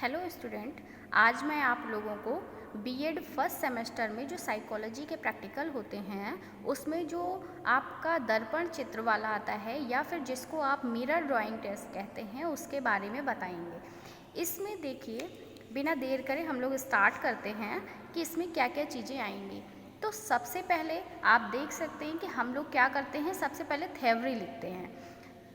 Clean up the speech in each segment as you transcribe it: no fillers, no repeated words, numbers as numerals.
Hello student, आज मैं आप लोगों को बीएड फर्स्ट सेमेस्टर में जो साइकोलॉजी के प्रैक्टिकल होते हैं उसमें जो आपका दर्पण चित्र वाला आता है या फिर जिसको आप मिरर ड्राइंग टेस्ट कहते हैं उसके बारे में बताएंगे। इसमें देखिए, बिना देर करे हम लोग स्टार्ट करते हैं कि इसमें क्या क्या चीज़ें आएंगी। तो सबसे पहले आप देख सकते हैं कि हम लोग क्या करते हैं, सबसे पहले थ्योरी लिखते हैं।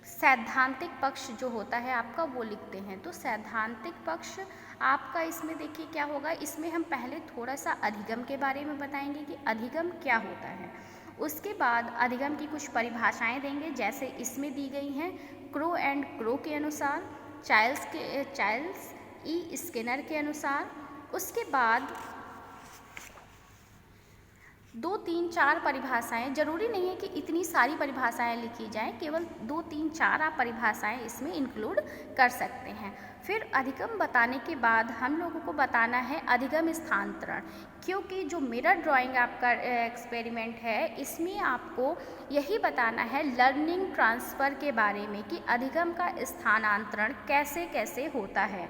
सैद्धांतिक पक्ष जो होता है आपका वो लिखते हैं। तो सैद्धांतिक पक्ष आपका इसमें देखिए क्या होगा, इसमें हम पहले थोड़ा सा अधिगम के बारे में बताएंगे कि अधिगम क्या होता है। उसके बाद अधिगम की कुछ परिभाषाएं देंगे, जैसे इसमें दी गई हैं क्रो एंड क्रो के अनुसार, चाइल्ड्स ई स्किनर के अनुसार। उसके बाद 2, 3, 4 परिभाषाएं, जरूरी नहीं है कि इतनी सारी परिभाषाएं लिखी जाएं, केवल 2, 3, 4 आप परिभाषाएं इसमें इंक्लूड कर सकते हैं। फिर अधिगम बताने के बाद हम लोगों को बताना है अधिगम स्थानांतरण, क्योंकि जो मिरर ड्राइंग आपका एक्सपेरिमेंट है इसमें आपको यही बताना है लर्निंग ट्रांसफ़र के बारे में कि अधिगम का स्थानांतरण कैसे कैसे होता है।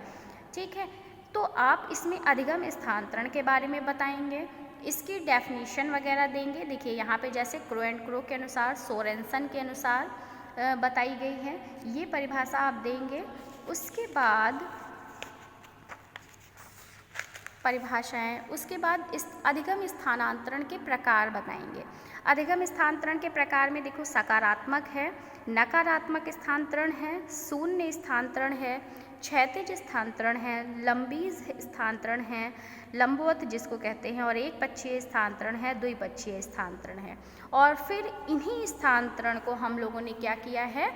ठीक है, तो आप इसमें अधिगम स्थानांतरण के बारे में बताएंगे, इसकी डेफिनेशन वगैरह देंगे। देखिए यहाँ पे जैसे क्रो एंड क्रो के अनुसार, सोरेनसन के अनुसार बताई गई है, ये परिभाषा आप देंगे। उसके बाद परिभाषाएं, उसके बाद इस अधिगम स्थानांतरण के प्रकार बताएंगे। अधिगम स्थानांतरण के प्रकार में देखो, सकारात्मक है, नकारात्मक स्थानांतरण है, शून्य स्थानांतरण है, क्षैतिज स्थानांतरण है, लंबी स्थानांतरण है, लंबवत जिसको कहते हैं, और एक पक्षीय स्थानांतरण है, द्विपक्षीय स्थानांतरण है। और फिर इन्हीं स्थानांतरण को हम लोगों ने क्या किया है,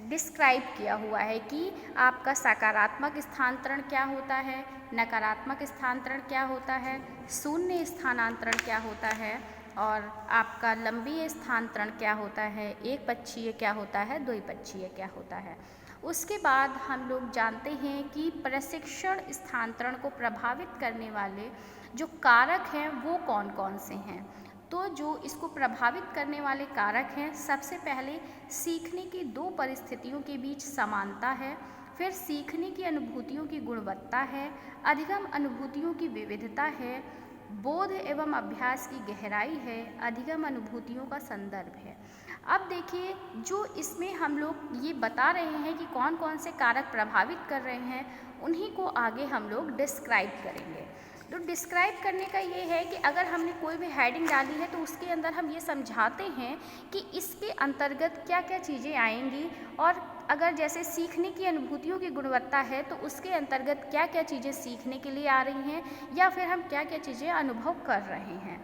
डिस्क्राइब किया हुआ है कि आपका सकारात्मक स्थानांतरण क्या होता है, नकारात्मक स्थानांतरण क्या होता है, शून्य स्थानांतरण क्या होता है, और आपका लंबी स्थानांतरण क्या होता है, एक पक्षीय क्या होता है, द्विपक्षीय क्या होता है। उसके बाद हम लोग जानते हैं कि प्रशिक्षण स्थानांतरण को प्रभावित करने वाले जो कारक हैं वो कौन कौन से हैं। तो जो इसको प्रभावित करने वाले कारक हैं, सबसे पहले सीखने की 2 परिस्थितियों के बीच समानता है, फिर सीखने की अनुभूतियों की गुणवत्ता है, अधिगम अनुभूतियों की विविधता है, बोध एवं अभ्यास की गहराई है, अधिगम अनुभूतियों का संदर्भ है। अब देखिए, जो इसमें हम लोग ये बता रहे हैं कि कौन कौन से कारक प्रभावित कर रहे हैं, उन्हीं को आगे हम लोग डिस्क्राइब करेंगे। तो डिस्क्राइब करने का ये है कि अगर हमने कोई भी हेडिंग डाली है तो उसके अंदर हम ये समझाते हैं कि इसके अंतर्गत क्या क्या चीज़ें आएंगी, और अगर जैसे सीखने की अनुभूतियों की गुणवत्ता है तो उसके अंतर्गत क्या क्या चीज़ें सीखने के लिए आ रही हैं, या फिर हम क्या क्या चीज़ें अनुभव कर रहे हैं।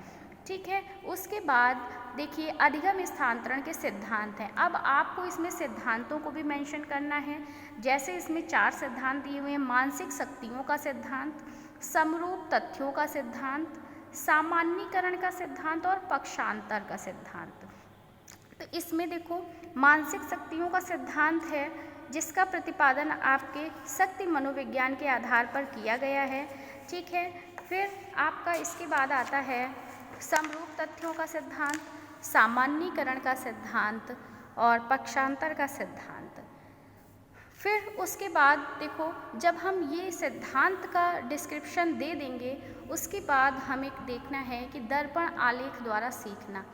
ठीक है, उसके बाद देखिए अधिगम स्थानांतरण के सिद्धांत हैं। अब आपको इसमें सिद्धांतों को भी मेंशन करना है, जैसे इसमें 4 सिद्धांत दिए हुए हैं। मानसिक शक्तियों का सिद्धांत, समरूप तथ्यों का सिद्धांत, सामान्यीकरण का सिद्धांत और पक्षांतर का सिद्धांत। तो इसमें देखो, मानसिक शक्तियों का सिद्धांत है जिसका प्रतिपादन आपके शक्ति मनोविज्ञान के आधार पर किया गया है। ठीक है, फिर आपका इसके बाद आता है समरूप तथ्यों का सिद्धांत, सामान्यीकरण का सिद्धांत और पक्षांतर का सिद्धांत। फिर उसके बाद देखो, जब हम ये सिद्धांत का डिस्क्रिप्शन दे देंगे उसके बाद हमें देखना है कि दर्पण आलेख द्वारा सीखना।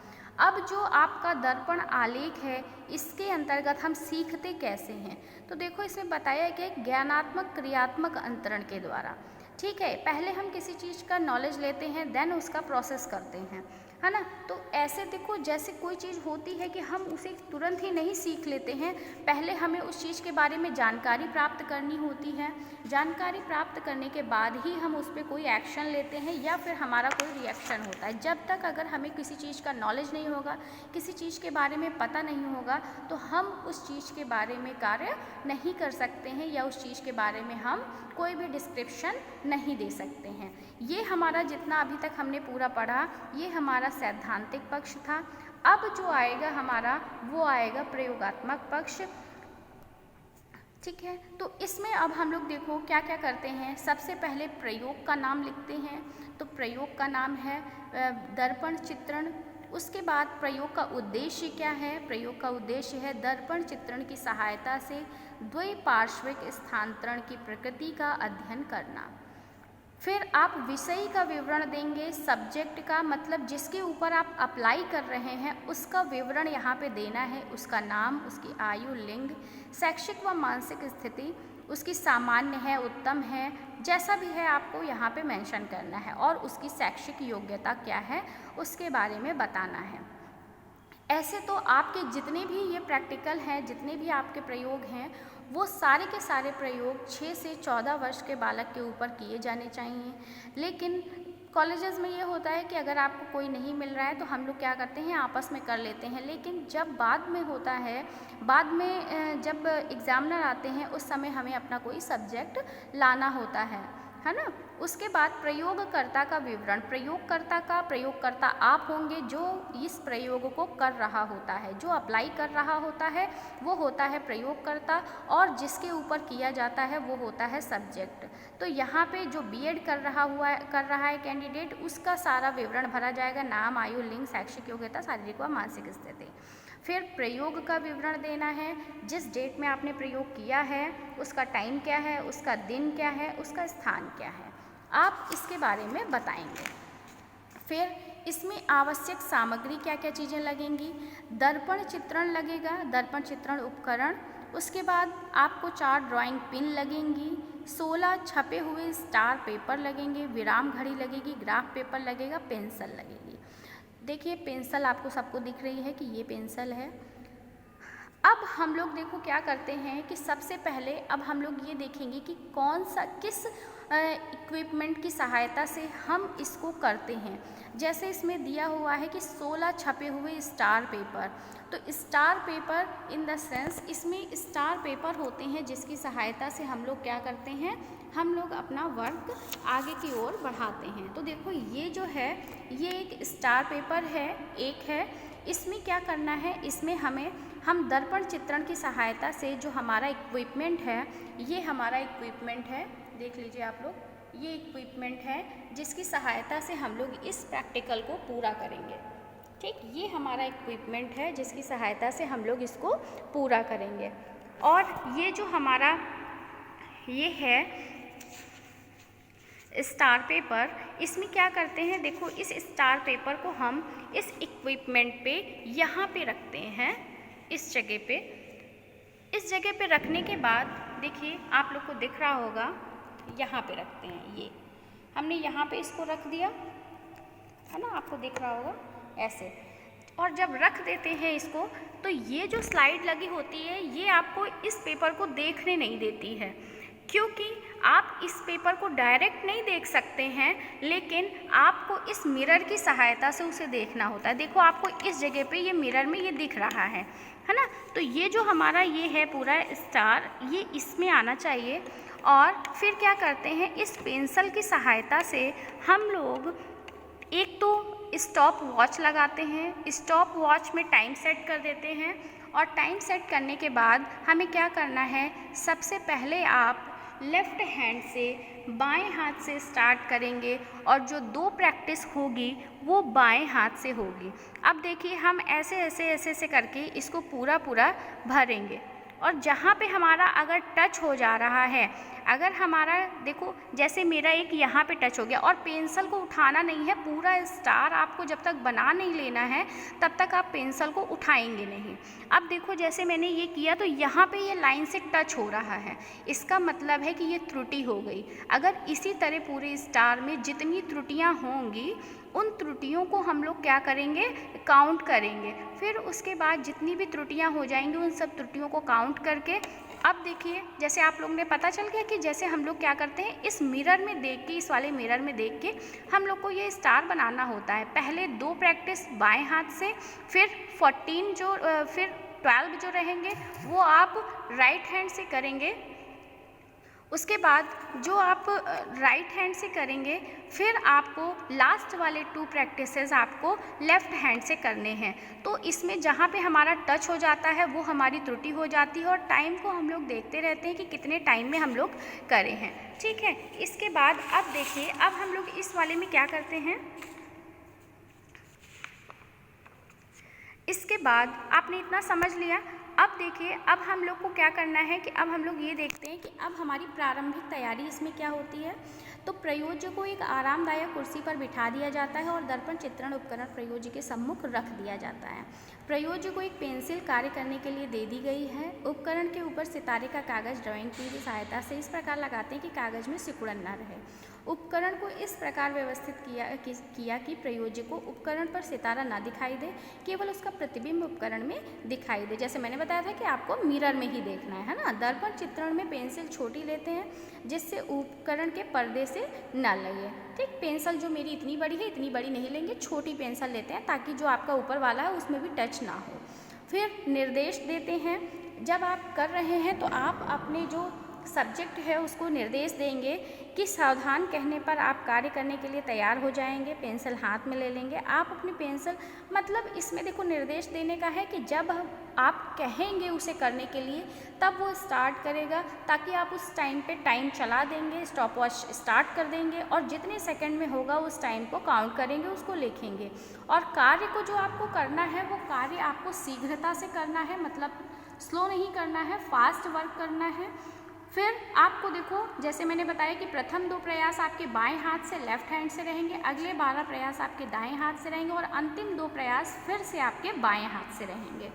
अब जो आपका दर्पण आलेख है इसके अंतर्गत हम सीखते कैसे हैं, तो देखो इसमें बताया है कि ज्ञानात्मक क्रियात्मक अंतरण के द्वारा। ठीक है, पहले हम किसी चीज़ का नॉलेज लेते हैं, देन उसका प्रोसेस करते हैं, है ना। तो ऐसे देखो, जैसे कोई चीज़ होती है कि हम उसे तुरंत ही नहीं सीख लेते हैं, पहले हमें उस चीज़ के बारे में जानकारी प्राप्त करनी होती है। जानकारी प्राप्त करने के बाद ही हम उस पर कोई एक्शन लेते हैं या फिर हमारा कोई रिएक्शन होता है। जब तक अगर हमें किसी चीज़ का नॉलेज नहीं होगा, किसी चीज़ के बारे में पता नहीं होगा, तो हम उस चीज़ के बारे में कार्य नहीं कर सकते हैं या उस चीज़ के बारे में हम कोई भी डिस्क्रिप्शन नहीं दे सकते हैं। ये हमारा जितना अभी तक हमने पूरा पढ़ा, ये हमारा सैद्धांतिक पक्ष था। अब जो आएगा हमारा वो आएगा प्रयोगात्मक पक्ष। ठीक है, तो इसमें अब हम लोग देखो क्या क्या करते हैं। सबसे पहले प्रयोग का नाम लिखते हैं, तो प्रयोग का नाम है दर्पण चित्रण उसके बाद प्रयोग का उद्देश्य क्या है? प्रयोग का उद्देश्य है दर्पण चित्रण की सहायता से द्विपार्श्विक स्थानांतरण की प्रकृति का अध्ययन करना। फिर आप विषय का विवरण देंगे, सब्जेक्ट का मतलब जिसके ऊपर आप अप्लाई कर रहे हैं उसका विवरण यहाँ पे देना है, उसका नाम, उसकी आयु, लिंग, शैक्षिक व मानसिक स्थिति, उसकी सामान्य है, उत्तम है, जैसा भी है आपको यहाँ पे मेंशन करना है, और उसकी शैक्षिक योग्यता क्या है उसके बारे में बताना है। ऐसे तो आपके जितने भी ये प्रैक्टिकल हैं, जितने भी आपके प्रयोग हैं, वो सारे के सारे प्रयोग 6 से 14 वर्ष के बालक के ऊपर किए जाने चाहिए। लेकिन कॉलेजेस में ये होता है कि अगर आपको कोई नहीं मिल रहा है तो हम लोग क्या करते हैं, आपस में कर लेते हैं। लेकिन जब बाद में होता है, बाद में जब एग्ज़ामिनर आते हैं उस समय हमें अपना कोई सब्जेक्ट लाना होता है ना। उसके बाद प्रयोगकर्ता का विवरण, प्रयोगकर्ता आप होंगे जो इस प्रयोग को कर रहा होता है, जो अप्लाई कर रहा होता है वो होता है प्रयोगकर्ता, और जिसके ऊपर किया जाता है वो होता है सब्जेक्ट। तो यहाँ पे जो बीएड कर रहा है कैंडिडेट, उसका सारा विवरण भरा जाएगा, नाम, आयु, लिंग, शैक्षिक योग्यता, शारीरिक व मानसिक स्थिति। फिर प्रयोग का विवरण देना है, जिस डेट में आपने प्रयोग किया है उसका टाइम क्या है, उसका दिन क्या है, उसका स्थान क्या है, आप इसके बारे में बताएंगे। फिर इसमें आवश्यक सामग्री क्या क्या चीज़ें लगेंगी, दर्पण चित्रण लगेगा, दर्पण चित्रण उपकरण, उसके बाद आपको 4 ड्राइंग पिन लगेंगी, 16 छपे हुए स्टार पेपर लगेंगे, विराम घड़ी लगेगी, ग्राफ पेपर लगेगा, पेंसिल लगेगी। देखिए पेंसिल आपको सबको दिख रही है कि ये पेंसिल है। अब हम लोग देखो क्या करते हैं कि सबसे पहले अब हम लोग ये देखेंगे कि किस इक्विपमेंट की सहायता से हम इसको करते हैं। जैसे इसमें दिया हुआ है कि 16 छपे हुए स्टार पेपर, तो star paper in the sense इसमें स्टार पेपर होते हैं जिसकी सहायता से हम लोग क्या करते हैं, हम लोग अपना वर्क आगे की ओर बढ़ाते हैं। तो देखो ये जो है ये एक स्टार पेपर है, एक है, इसमें क्या करना है, इसमें हम दर्पण चित्रण की सहायता से जो हमारा इक्विपमेंट है, ये हमारा इक्विपमेंट है, देख लीजिए आप लोग, ये इक्विपमेंट है जिसकी सहायता से हम लोग इस प्रैक्टिकल को पूरा करेंगे। ठीक, ये हमारा इक्विपमेंट है जिसकी सहायता से हम लोग इसको पूरा करेंगे। और ये जो हमारा ये है स्टार पेपर, इसमें क्या करते हैं, देखो इस स्टार पेपर को हम इस इक्विपमेंट पे यहाँ पे रखते हैं, इस जगह पे रखने के बाद देखिए आप लोग को दिख रहा होगा, यहाँ पे रखते हैं, ये हमने यहाँ पे इसको रख दिया है ना, आपको दिख रहा होगा ऐसे। और जब रख देते हैं इसको तो ये जो स्लाइड लगी होती है ये आपको इस पेपर को देखने नहीं देती है, क्योंकि आप इस पेपर को डायरेक्ट नहीं देख सकते हैं, लेकिन आपको इस मिरर की सहायता से उसे देखना होता है। देखो आपको इस जगह पे ये मिरर में ये दिख रहा है ना। तो ये जो हमारा ये है पूरा स्टार, ये इसमें आना चाहिए। और फिर क्या करते हैं, इस पेंसिल की सहायता से हम लोग एक तो स्टॉप वॉच लगाते हैं, स्टॉप वॉच में टाइम सेट कर देते हैं, और टाइम सेट करने के बाद हमें क्या करना है, सबसे पहले आप लेफ़्ट हैंड से बाएं हाथ से स्टार्ट करेंगे और जो 2 प्रैक्टिस होगी वो बाएं हाथ से होगी। अब देखिए हम ऐसे करके इसको पूरा भरेंगे, और जहाँ पे हमारा अगर टच हो जा रहा है, अगर हमारा देखो जैसे मेरा एक यहाँ पे टच हो गया, और पेंसिल को उठाना नहीं है, पूरा स्टार आपको जब तक बना नहीं लेना है तब तक आप पेंसिल को उठाएंगे नहीं। अब देखो जैसे मैंने ये किया तो यहाँ पे ये लाइन से टच हो रहा है, इसका मतलब है कि ये त्रुटि हो गई। अगर इसी तरह पूरे स्टार में जितनी त्रुटियाँ होंगी उन त्रुटियों को हम लोग क्या करेंगे, काउंट करेंगे। फिर उसके बाद जितनी भी त्रुटियां हो जाएंगी उन सब त्रुटियों को काउंट करके, अब देखिए जैसे आप लोगों ने पता चल गया कि जैसे हम लोग क्या करते हैं, इस मिरर में देख के, इस वाले मिरर में देख के हम लोग को ये स्टार बनाना होता है। पहले 2 प्रैक्टिस बाएं हाथ से, फिर 12 जो रहेंगे वो आप राइट हैंड से करेंगे। उसके बाद जो आप राइट हैंड से करेंगे, फिर आपको लास्ट वाले 2 प्रैक्टिसेस आपको लेफ़्ट हैंड से करने हैं। तो इसमें जहाँ पे हमारा टच हो जाता है वो हमारी त्रुटि हो जाती है, और टाइम को हम लोग देखते रहते हैं कि कितने टाइम में हम लोग करे हैं। ठीक है, इसके बाद अब देखिए, अब हम लोग इस वाले में क्या करते हैं, इसके बाद आपने इतना समझ लिया। अब देखिए, अब हम लोग को क्या करना है कि अब हम लोग ये देखते हैं कि अब हमारी प्रारंभिक तैयारी इसमें क्या होती है। तो प्रयोज्य को एक आरामदायक कुर्सी पर बिठा दिया जाता है और दर्पण चित्रण उपकरण प्रयोज्य के सम्मुख रख दिया जाता है। प्रयोज्य को एक पेंसिल कार्य करने के लिए दे दी गई है। उपकरण के ऊपर सितारे का कागज ड्राइंग की सहायता से इस प्रकार लगाते हैं कि कागज में सिकुड़न न रहे। उपकरण को इस प्रकार व्यवस्थित किया कि प्रयोज्य को उपकरण पर सितारा ना दिखाई दे, केवल उसका प्रतिबिंब उपकरण में दिखाई दे। जैसे मैंने बताया था कि आपको मिरर में ही देखना है ना। दर्पण चित्रण में पेंसिल छोटी लेते हैं जिससे उपकरण के पर्दे से ना लगे। ठीक, पेंसिल जो मेरी इतनी बड़ी है इतनी बड़ी नहीं लेंगे, छोटी पेंसिल लेते हैं ताकि जो आपका ऊपर वाला है उसमें भी टच ना हो। फिर निर्देश देते हैं। जब आप कर रहे हैं तो आप अपने जो सब्जेक्ट है उसको निर्देश देंगे कि सावधान कहने पर आप कार्य करने के लिए तैयार हो जाएंगे। पेंसिल हाथ में ले लेंगे। आप अपनी पेंसिल, मतलब इसमें देखो निर्देश देने का है कि जब आप कहेंगे उसे करने के लिए तब वो स्टार्ट करेगा, ताकि आप उस टाइम पे टाइम चला देंगे, स्टॉप वॉच स्टार्ट कर देंगे और जितने सेकंड में होगा उस टाइम को काउंट करेंगे, उसको लिखेंगे। और कार्य को जो आपको करना है वो कार्य आपको शीघ्रता से करना है, मतलब स्लो नहीं करना है, फास्ट वर्क करना है। फिर आपको देखो, जैसे मैंने बताया कि प्रथम 2 प्रयास आपके बाएं हाथ से लेफ्ट हैंड से रहेंगे, अगले 12 प्रयास आपके दाएं हाथ से रहेंगे और अंतिम 2 प्रयास फिर से आपके बाएं हाथ से रहेंगे।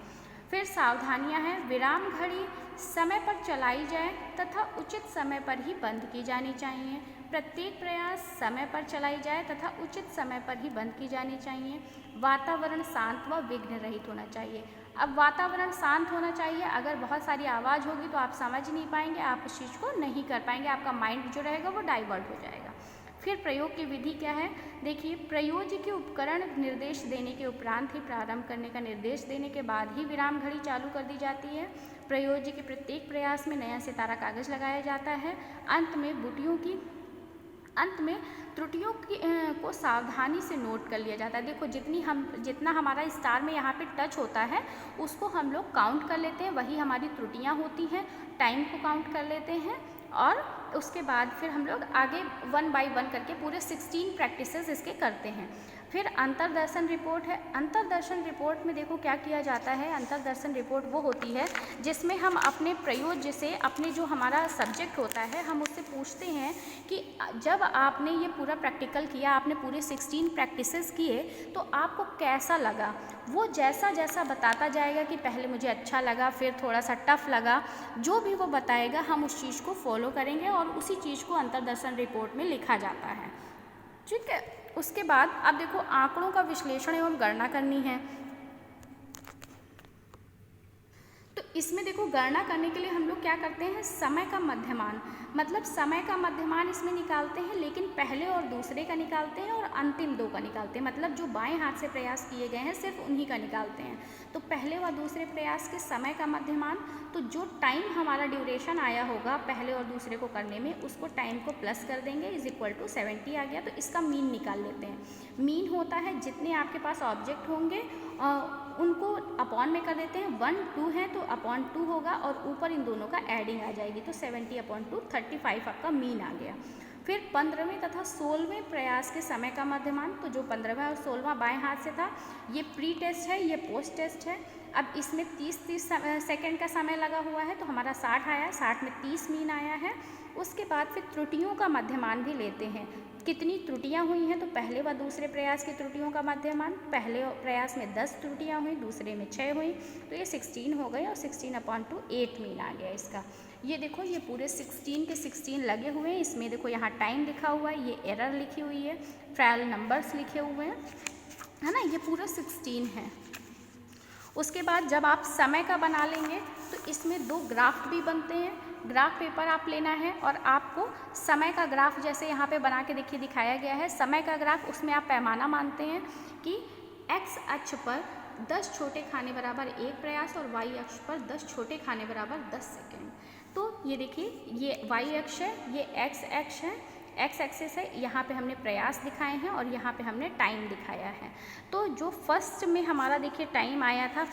फिर सावधानियां हैं। विराम घड़ी समय पर चलाई जाए तथा उचित समय पर ही बंद की जानी चाहिए। प्रत्येक प्रयास समय पर चलाई जाए तथा उचित समय पर ही बंद की जानी चाहिए। वातावरण शांत व विघ्न रहित होना चाहिए। अब वातावरण शांत होना चाहिए। अगर बहुत सारी आवाज़ होगी तो आप समझ नहीं पाएंगे, आप उस चीज़ को नहीं कर पाएंगे, आपका माइंड जो रहेगा वो डाइवर्ट हो जाएगा। फिर प्रयोग की विधि क्या है, देखिए, प्रयोज्य के उपकरण निर्देश देने के उपरांत ही प्रारंभ करने का निर्देश देने के बाद ही विराम घड़ी चालू कर दी जाती है। प्रयोज्य के प्रत्येक प्रयास में नया सितारा कागज लगाया जाता है। अंत में त्रुटियों को सावधानी से नोट कर लिया जाता है। देखो, जितना हमारा स्टार में यहाँ पे टच होता है उसको हम लोग काउंट कर लेते हैं, वही हमारी त्रुटियाँ होती हैं। टाइम को काउंट कर लेते हैं और उसके बाद फिर हम लोग आगे 1 बाय 1 करके पूरे 16 प्रैक्टिसेस इसके करते हैं। फिर अंतर्दर्शन रिपोर्ट है। अंतर्दर्शन रिपोर्ट में देखो क्या किया जाता है। अंतर्दर्शन रिपोर्ट वो होती है जिसमें हम अपने प्रयोज्य से, अपने जो हमारा सब्जेक्ट होता है, हम उससे पूछते हैं कि जब आपने ये पूरा प्रैक्टिकल किया, आपने पूरे 16 प्रैक्टिसेस किए तो आपको कैसा लगा। वो जैसा जैसा बताता जाएगा कि पहले मुझे अच्छा लगा, फिर थोड़ा सा टफ लगा, जो भी वो बताएगा हम उस चीज़ को फॉलो करेंगे और उसी चीज़ को अंतर्दर्शन रिपोर्ट में लिखा जाता है। ठीक है। उसके बाद अब देखो, आंकड़ों का विश्लेषण एवं गणना करनी है। तो इसमें देखो, गणना करने के लिए हम लोग क्या करते हैं, समय का मध्यमान, मतलब समय का मध्यमान इसमें निकालते हैं, लेकिन पहले और दूसरे का निकालते हैं और अंतिम 2 का निकालते हैं। मतलब जो बाएं हाथ से प्रयास किए गए हैं सिर्फ उन्हीं का निकालते हैं। तो पहले व दूसरे प्रयास के समय का मध्यमान, तो जो टाइम हमारा ड्यूरेशन आया होगा पहले और दूसरे को करने में, उसको टाइम को प्लस कर देंगे, = 70 आ गया। तो इसका मीन निकाल लेते हैं। मीन होता है जितने आपके पास ऑब्जेक्ट होंगे उनको अपॉन में कर देते हैं। 1 2 है तो अपॉन 2 होगा और ऊपर इन दोनों का एडिंग आ जाएगी, तो 70/2 35 आपका मीन आ गया। फिर 15वें तथा 16वें प्रयास के समय का मध्यमान, तो जो 15वां और 16वां बाएं हाथ से था, ये प्री टेस्ट है, ये पोस्ट टेस्ट है। अब इसमें 30 सेकंड का समय लगा हुआ है तो हमारा 60 आया, 60 में 30 मीन आया है। उसके बाद फिर त्रुटियों का मध्यमान भी लेते हैं, कितनी त्रुटियां हुई हैं। तो पहले व दूसरे प्रयास की त्रुटियों का मध्यमान, पहले प्रयास में 10 त्रुटियां हुई, दूसरे में 6 हुई, तो ये 16 हो गए और 16/2 8 मीन आ गया इसका। ये देखो, ये पूरे 16 के 16 लगे हुए हैं। इसमें देखो यहाँ टाइम लिखा हुआ है, ये एरर लिखी हुई है, ट्रायल नंबर्स लिखे हुए हैं, है ना। ये पूरा 16 है। उसके बाद जब आप समय का बना लेंगे तो इसमें 2 ग्राफ भी बनते हैं। ग्राफ पेपर आप लेना है और आपको समय का ग्राफ, जैसे यहाँ पे बना के देखिए दिखाया गया है समय का ग्राफ, उसमें आप पैमाना मानते हैं कि x अक्ष पर 10 छोटे खाने बराबर 1 प्रयास और y अक्ष पर 10 छोटे खाने बराबर 10 सेकेंड। तो ये देखिए, ये y अक्ष है, ये x अक्ष है, एक्स एक्सिस है, यहाँ पे हमने प्रयास दिखाए हैं और यहाँ पे हमने टाइम दिखाया है। तो जो फर्स्ट में हमारा देखिए टाइम आया था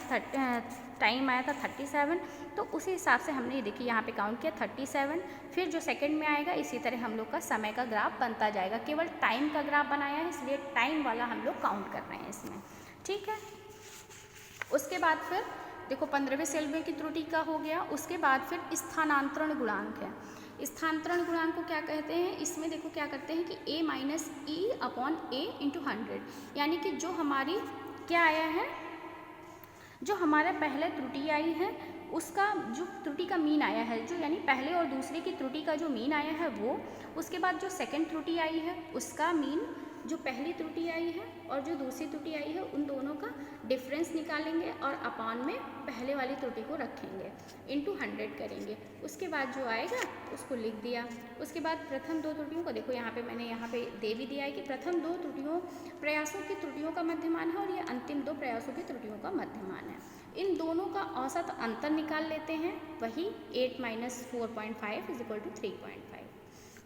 37, तो उसी हिसाब से हमने ये देखिए यहाँ पे काउंट किया 37। फिर जो सेकंड में आएगा इसी तरह हम लोग का समय का ग्राफ बनता जाएगा। केवल टाइम का ग्राफ बनाया है इसलिए टाइम वाला हम लोग काउंट कर रहे हैं इसमें। ठीक है। उसके बाद फिर देखो 15वें सेल की त्रुटि का हो गया। उसके बाद फिर स्थानांतरण गुणांक है। स्थानांतरण गुणांक को क्या कहते हैं, इसमें देखो क्या करते हैं कि a minus E upon a into 100, यानी कि जो हमारी क्या आया है, जो हमारा पहले त्रुटि आई है उसका जो त्रुटि का मीन आया है, जो यानी पहले और दूसरे की त्रुटि का जो मीन आया है वो, उसके बाद जो सेकंड त्रुटि आई है उसका मीन, जो पहली त्रुटि आई है और जो दूसरी त्रुटि आई है उन दोनों का डिफरेंस निकालेंगे और अपॉन में पहले वाली त्रुटि को रखेंगे, इंटू 100 करेंगे। उसके बाद जो आएगा उसको लिख दिया। उसके बाद प्रथम दो त्रुटियों को देखो यहाँ पे मैंने यहाँ पे दे भी दिया है कि प्रथम दो त्रुटियों प्रयासों की त्रुटियों का मध्यमान है और ये अंतिम दो प्रयासों की त्रुटियों का मध्यमान है। इन दोनों का औसत अंतर निकाल लेते हैं, वही 8 माइनस 4.5 इज इक्वल टू 3.5।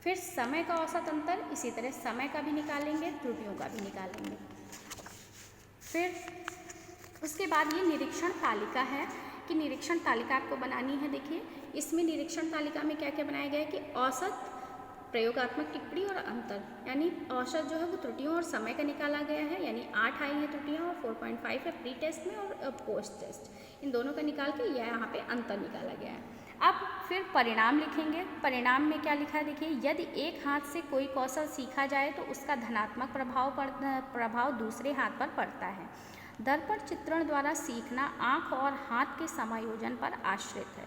फिर समय का औसत अंतर, इसी तरह समय का भी निकालेंगे, त्रुटियों का भी निकालेंगे। फिर उसके बाद ये निरीक्षण तालिका है कि निरीक्षण तालिका आपको बनानी है। देखिए इसमें निरीक्षण तालिका में क्या क्या बनाया गया है कि औसत, प्रयोगात्मक टिप्पणी और अंतर, यानी औसत जो है वो त्रुटियों और समय का निकाला गया है, यानी 8 आई है त्रुटियाँ और 4.5 है प्री टेस्ट में और पोस्ट टेस्ट, इन दोनों का निकाल के यह यहाँ पे अंतर निकाला गया है। अब फिर परिणाम लिखेंगे। परिणाम में क्या लिखा है देखिए, यदि एक हाथ से कोई कौशल सीखा जाए तो उसका धनात्मक प्रभाव दूसरे हाथ पर पड़ता है। दर्पण चित्रण द्वारा सीखना आँख और हाथ के समायोजन पर आश्रित है।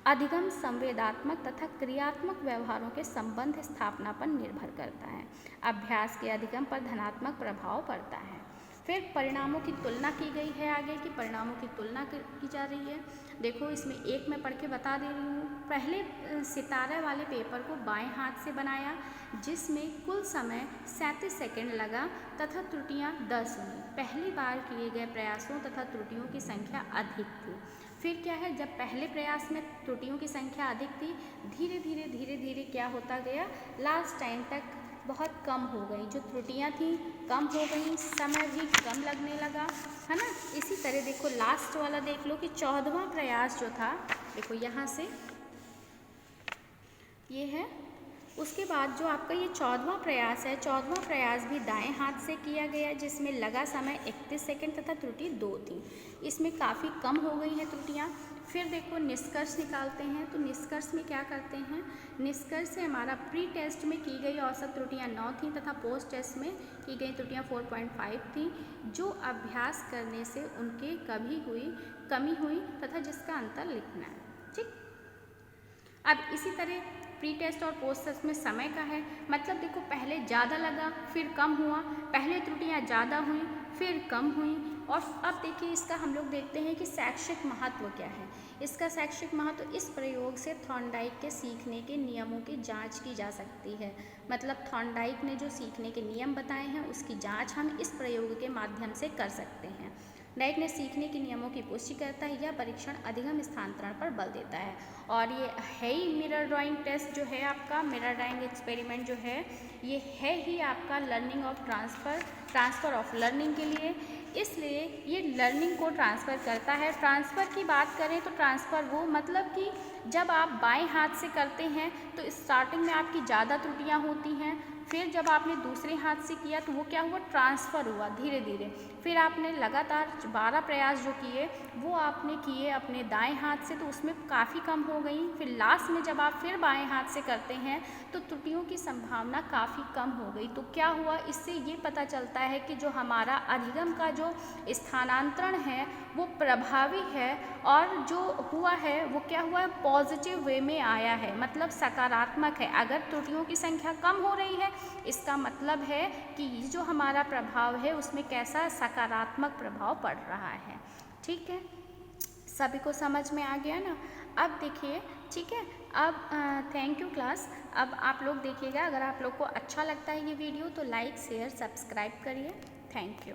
अधिगम संवेदात्मक तथा क्रियात्मक व्यवहारों के संबंध स्थापना पर निर्भर करता है। अभ्यास के अधिगम पर धनात्मक प्रभाव पड़ता है। फिर परिणामों की तुलना की गई है, आगे की परिणामों की तुलना की जा रही है। देखो इसमें एक मैं पढ़ के बता दे रही हूँ। पहले सितारे वाले पेपर को बाएं हाथ से बनाया जिसमें कुल समय 37 सेकंड लगा तथा त्रुटियाँ 10 हुई। पहली बार किए गए प्रयासों तथा त्रुटियों की संख्या अधिक थी। फिर क्या है, जब पहले प्रयास में त्रुटियों की संख्या अधिक थी, धीरे धीरे क्या होता गया, लास्ट टाइम तक बहुत कम हो गई, जो त्रुटियां थी कम हो गई, समय भी कम लगने लगा, है ना। इसी तरह देखो लास्ट वाला देख लो कि 14वां प्रयास जो था, देखो यहाँ से ये है। उसके बाद जो आपका ये 14वां प्रयास है, 14वां प्रयास भी दाएं हाथ से किया गया जिसमें लगा समय 31 सेकंड तथा त्रुटि 2 थी। इसमें काफ़ी कम हो गई हैं त्रुटियाँ। फिर देखो निष्कर्ष निकालते हैं, तो निष्कर्ष में क्या करते हैं, निष्कर्ष से हमारा प्री टेस्ट में की गई औसत त्रुटियाँ 9 थी तथा पोस्ट टेस्ट में की गई त्रुटियाँ 4.5 थी, जो अभ्यास करने से उनके कमी हुई तथा जिसका अंतर लिखना है। ठीक, अब इसी तरह प्री टेस्ट और पोस्ट टेस्ट में समय का है, मतलब देखो पहले ज़्यादा लगा फिर कम हुआ, पहले त्रुटियाँ ज़्यादा हुई फिर कम हुई। और अब देखिए इसका हम लोग देखते हैं कि शैक्षिक महत्व क्या है। इसका शैक्षिक महत्व, इस प्रयोग से थॉर्नडाइक के सीखने के नियमों की जांच की जा सकती है। मतलब थॉर्नडाइक ने जो सीखने के नियम बताए हैं उसकी जांच हम इस प्रयोग के माध्यम से कर सकते हैं। डाइक ने सीखने के नियमों की पुष्टि करता है, यह परीक्षण अधिगम स्थानांतरण पर बल देता है। और ये है ही मिरर ड्राइंग टेस्ट जो है आपका, मिरर ड्राइंग एक्सपेरिमेंट जो है ये है ही आपका learning of transfer of learning के लिए, इसलिए ये लर्निंग को ट्रांसफ़र करता है। ट्रांसफ़र की बात करें तो ट्रांसफ़र वो मतलब कि जब आप बाएं हाथ से करते हैं तो स्टार्टिंग में आपकी ज़्यादा त्रुटियां होती हैं, फिर जब आपने दूसरे हाथ से किया तो वो क्या हुआ, ट्रांसफ़र हुआ धीरे धीरे। फिर आपने लगातार 12 प्रयास जो किए वो आपने किए अपने दाएं हाथ से, तो उसमें काफ़ी कम हो गई। फिर लास्ट में जब आप फिर बाएं हाथ से करते हैं तो त्रुटियों की संभावना काफ़ी कम हो गई। तो क्या हुआ, इससे ये पता चलता है कि जो हमारा अधिगम का जो स्थानांतरण है वो प्रभावी है, और जो हुआ है वो क्या हुआ, पॉजिटिव वे में आया है, मतलब सकारात्मक है। अगर त्रुटियों की संख्या कम हो रही है इसका मतलब है कि जो हमारा प्रभाव है उसमें कैसा सकारात्मक प्रभाव पड़ रहा है। ठीक है, सभी को समझ में आ गया ना। अब देखिए, ठीक है, अब थैंक यू क्लास। अब आप लोग देखिएगा, अगर आप लोग को अच्छा लगता है ये वीडियो तो लाइक शेयर सब्सक्राइब करिए। Thank you.